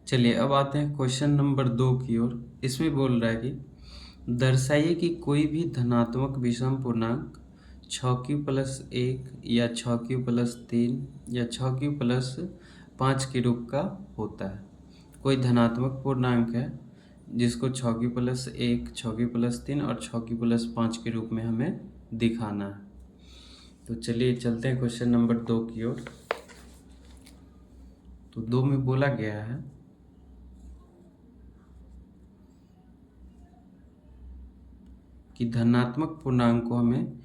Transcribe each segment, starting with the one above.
चलिए अब आते हैं क्वेश्चन नंबर 2 की ओर। इसमें बोल रहा है कि दर्शाइए कि कोई भी धनात्मक विषम पूर्णांक 6q+1 या 6q+3 या 6q+5 के रूप का होता है। कोई धनात्मक पूर्णांक है जिसको 6q+1, 6q+3 और 6q+5 के रूप में हमें दिखाना है। तो चलिए चलते हैं क्वेश्चन नंबर 2 की ओर। तो 2 में बोला गया है कि धनात्मक पूर्णांक को हमें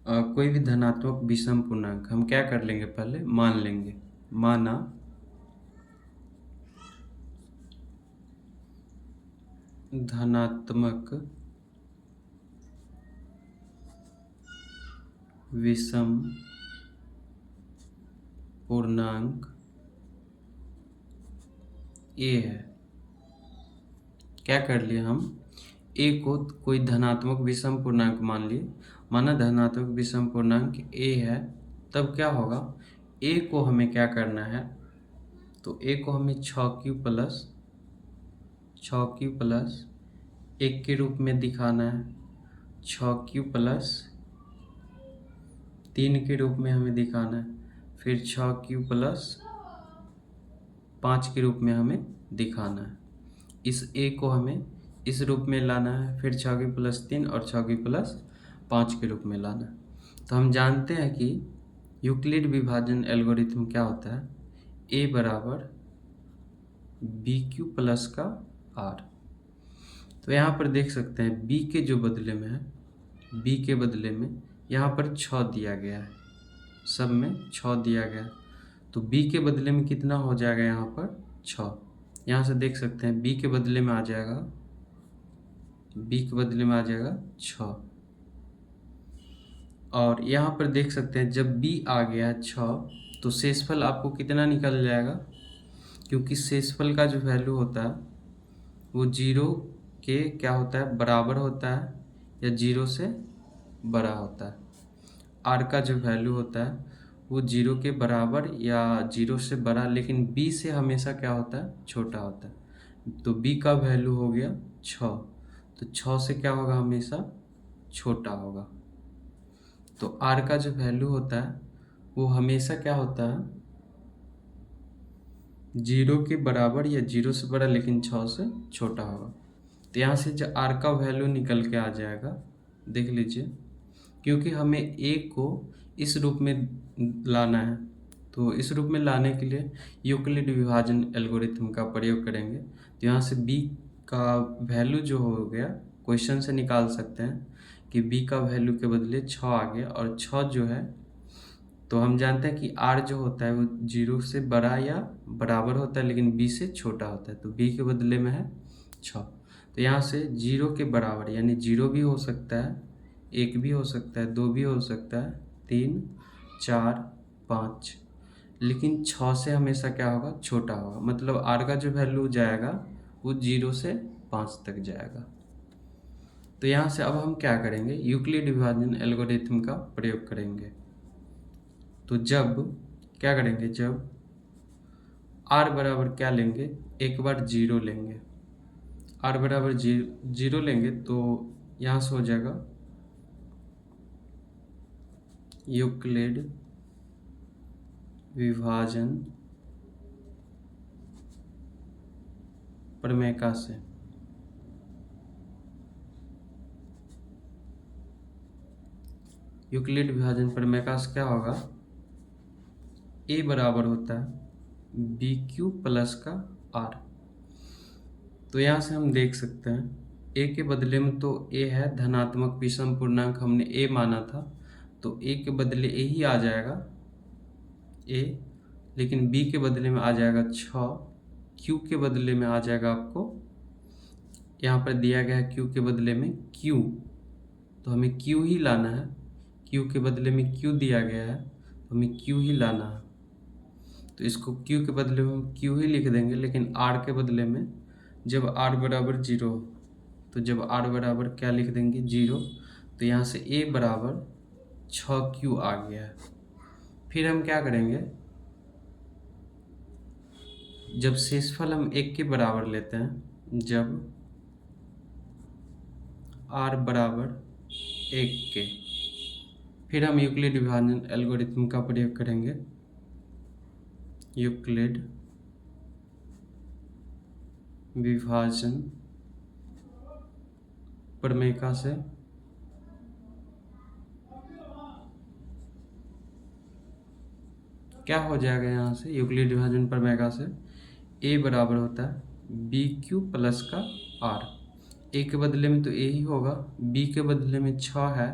कोई भी धनात्मक विषम पूर्णांक हम क्या कर लेंगे, पहले मान लेंगे। माना धनात्मक विषम पूर्णांक ए है। क्या कर लिए हम, ए को कोई धनात्मक विषम पूर्णांक मान लिए। माना धनात्मक विषम पूर्णांक ए है, तब क्या होगा, ए को हमें क्या करना है, तो ए को हमें 6q+1 के रूप में दिखाना है, 6q+3 के रूप में हमें दिखाना है, फिर 6q+5 के रूप में हमें दिखाना है। इस ए को हमें इस रूप में लाना है, फिर 6q+3 और 6q+5 के रूप में लाना है। तो हम जानते हैं कि यूक्लिड विभाजन एल्गोरिथम क्या होता है, ए बराबर BQ+R। तो यहाँ पर देख सकते हैं बी के जो बदले में है, बी के बदले में यहाँ पर 6 दिया गया है, सब में 6 दिया गया है। तो बी के बदले में कितना हो जाएगा, यहाँ पर 6। यहाँ से देख सकते हैं बी के बदले में आ जाएगा, बी के बदले में आ जाएगा 6। और यहाँ पर देख सकते हैं जब बी आ गया 6 तो शेषफल आपको कितना निकल जाएगा, क्योंकि शेषफल का जो वैल्यू होता है वो 0 के क्या होता है, बराबर होता है या 0 से बड़ा होता है। आर का जो वैल्यू होता है वो 0 के बराबर या 0 से बड़ा, लेकिन बी से हमेशा क्या होता है, छोटा होता है। तो बी का वैल्यू हो गया 6, तो 6 से क्या होगा, हमेशा छोटा होगा। तो आर का जो वैल्यू होता है वो हमेशा क्या होता है, 0 के बराबर या 0 से बड़ा, लेकिन 6 से छोटा होगा। तो यहाँ से जो आर का वैल्यू निकल के आ जाएगा, देख लीजिए, क्योंकि हमें ए को इस रूप में लाना है, तो इस रूप में लाने के लिए यूक्लिड विभाजन एल्गोरिथम का प्रयोग करेंगे। तो यहाँ से बी का वैल्यू जो हो गया, क्वेश्चन से निकाल सकते हैं कि बी का वैल्यू के बदले 6 आ गया, और 6 जो है, तो हम जानते हैं कि आर जो होता है वो 0 से बड़ा या बराबर होता है, लेकिन बी से छोटा होता है। तो बी के बदले में है 6। तो यहाँ से 0 के बराबर, यानी 0 भी हो सकता है, 1 भी हो सकता है, 2 भी हो सकता है, 3, 4, 5, लेकिन 6 से हमेशा क्या होगा, छोटा होगा। मतलब आर का जो वैल्यू जाएगा वो 0 से 5 तक जाएगा। तो यहाँ से अब हम क्या करेंगे, यूक्लिड विभाजन एल्गोरिथम का प्रयोग करेंगे। तो जब क्या करेंगे, जब r बराबर क्या लेंगे, एक बार 0 लेंगे, r बराबर 0 लेंगे, तो यहाँ से हो जाएगा यूक्लिड विभाजन प्रमेय से यूक्लिड विभाजन प्रमेय से क्या होगा, ए बराबर होता है BQ+R। तो यहाँ से हम देख सकते हैं ए के बदले में तो ए है धनात्मक विषम पूर्णांक, हमने ए माना था, तो ए के बदले ए ही आ जाएगा, ए, लेकिन बी के बदले में आ जाएगा 6, क्यू के बदले में आ जाएगा आपको, यहाँ पर दिया गया है क्यू के बदले में क्यू, तो हमें क्यू ही लाना है। क्यू के बदले में क्यू दिया गया है, तो हमें क्यू ही लाना है। तो इसको क्यू के बदले में हम क्यू ही लिख देंगे, लेकिन आर के बदले में जब आर बराबर 0, तो जब आर बराबर क्या लिख देंगे, 0, तो यहाँ से ए बराबर 6q आ गया है। फिर हम क्या करेंगे, जब शेषफल हम 1 के बराबर लेते हैं, जब r बराबर 1 के, फिर हम यूक्लिड विभाजन एल्गोरिथम का प्रयोग करेंगे। यूक्लिड विभाजन प्रमेय से क्या हो जाएगा, यहाँ से यूक्लिड विभाजन प्रमेय से a बराबर होता है बी क्यू प्लस का r। a के बदले में तो a ही होगा, b के बदले में 6 है,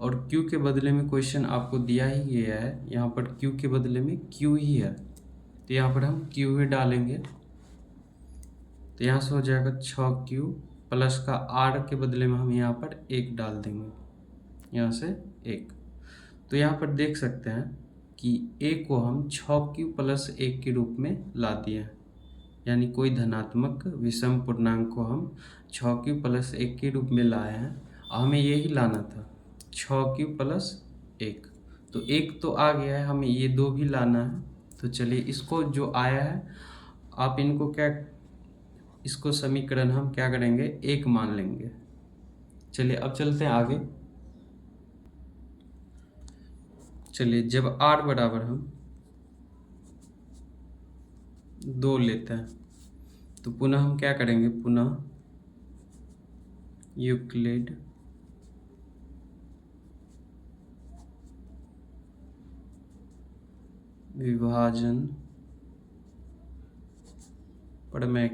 और q के बदले में क्वेश्चन आपको दिया ही गया है, यहाँ पर q के बदले में q ही है, तो यहाँ पर हम q ही डालेंगे। तो यहाँ से हो जाएगा 6q प्लस का r के बदले में हम यहाँ पर 1 डाल देंगे, यहाँ से 1। तो यहाँ पर देख सकते हैं कि a को हम 6q प्लस 1 के रूप में ला दिए हैं, यानी कोई धनात्मक विषम पूर्णांक को हम 6q प्लस 1 के रूप में लाए हैं। हमें यही लाना था 6q प्लस 1, तो 1 तो आ गया है, हमें ये 2 भी लाना है। तो चलिए इसको जो आया है आप इनको इसको समीकरण हम क्या करेंगे, 1 मान लेंगे। चलिए अब चलते हैं आगे। चलिए जब r बराबर हम 2 लेते हैं, तो पुनः हम क्या करेंगे, पुनः यूक्लिड विभाजन प्रमेय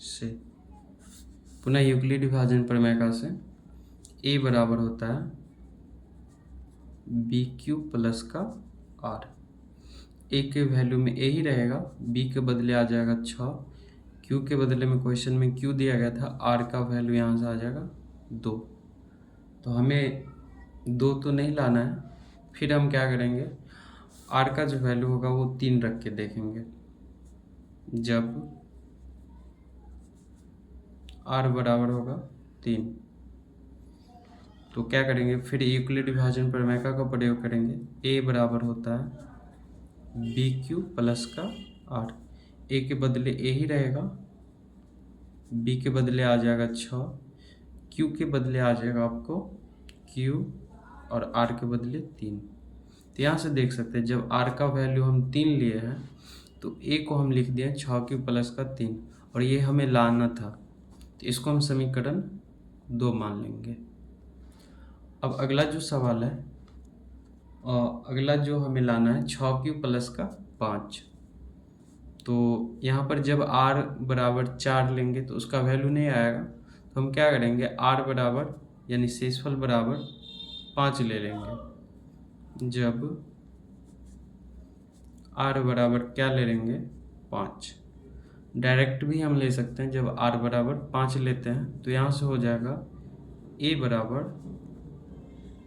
से, पुनः यूक्लिड विभाजन प्रमेय से a बराबर होता है बी क्यू प्लस का r। a के वैल्यू में a ही रहेगा, b के बदले आ जाएगा 6, q के बदले में क्वेश्चन में q दिया गया था, r का वैल्यू यहाँ से आ जाएगा 2। तो हमें 2 तो नहीं लाना है, फिर हम क्या करेंगे, r का जो वैल्यू होगा वो 3 रख के देखेंगे। जब r बराबर होगा 3, तो क्या करेंगे, फिर यूक्लिड विभाजन प्रमेय का प्रयोग करेंगे। a बराबर होता है बी क्यू प्लस का r। a के बदले a ही रहेगा, b के बदले आ जाएगा 6, q के बदले आ जाएगा आपको q, और r के बदले 3। तो यहाँ से देख सकते हैं जब r का वैल्यू हम 3 लिए हैं, तो a को हम लिख दिए 6q प्लस का 3, और ये हमें लाना था, तो इसको हम समीकरण 2 मान लेंगे। अब अगला जो सवाल है, अगला जो हमें लाना है 6q प्लस का 5। तो यहाँ पर जब r बराबर 4 लेंगे तो उसका वैल्यू नहीं आएगा, तो हम क्या करेंगे, r बराबर यानी शेषफल बराबर 5 ले लेंगे। जब r बराबर क्या ले लेंगे, 5। डायरेक्ट भी हम ले सकते हैं, जब r बराबर 5 लेते हैं तो यहाँ से हो जाएगा a बराबर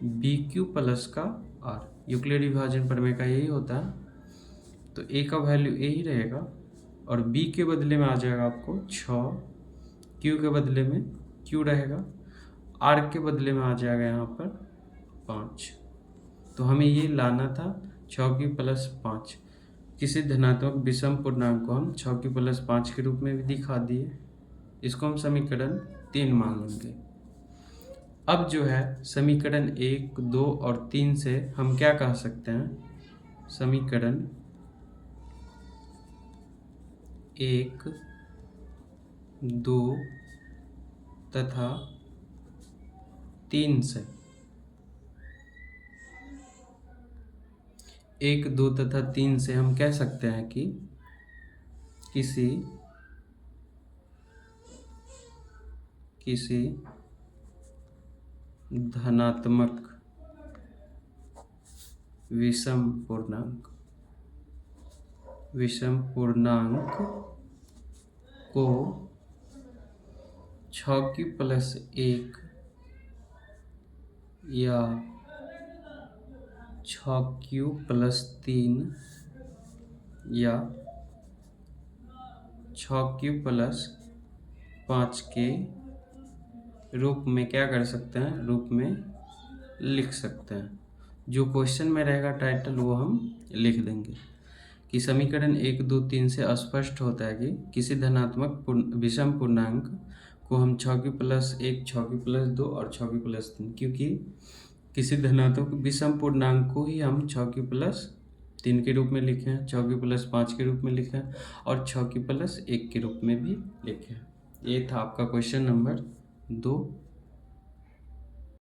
बी क्यू प्लस का r। यूक्लिड विभाजन प्रमेय का यही होता है, तो a का वैल्यू a ही रहेगा, और b के बदले में आ जाएगा आपको 6, q के बदले में q रहेगा, r के बदले में आ जाएगा यहाँ पर 5। तो हमें ये लाना था 6q प्लस 5। किसी धनात्मक विषम पूर्णांक को हम 6q प्लस 5 के रूप में भी दिखा दिए, इसको हम समीकरण 3 मान लेंगे। अब जो है समीकरण 1, 2 और 3 से हम क्या कह सकते हैं, समीकरण 1, 2 तथा 3 से, 1, 2 तथा 3 से हम कह सकते हैं कि किसी धनात्मक विषम पूर्णांक को 6q प्लस 1 या 6q प्लस 3 या 6q प्लस 5 के रूप में क्या कर सकते हैं, रूप में लिख सकते हैं। जो क्वेश्चन में रहेगा टाइटल वो हम लिख देंगे कि समीकरण 1, 2, 3 से स्पष्ट होता है कि किसी धनात्मक विषम पूर्णांक को हम 6 की +1, 6 की +2 और 6 की +3, क्योंकि किसी धनात्मक विषम पूर्णांक को ही हम 6 की +3 के रूप में लिखे हैं, 6 की +5 के रूप में लिखे हैं और 6 की +1 के रूप में भी लिखे हैं। ये था आपका क्वेश्चन नंबर 2।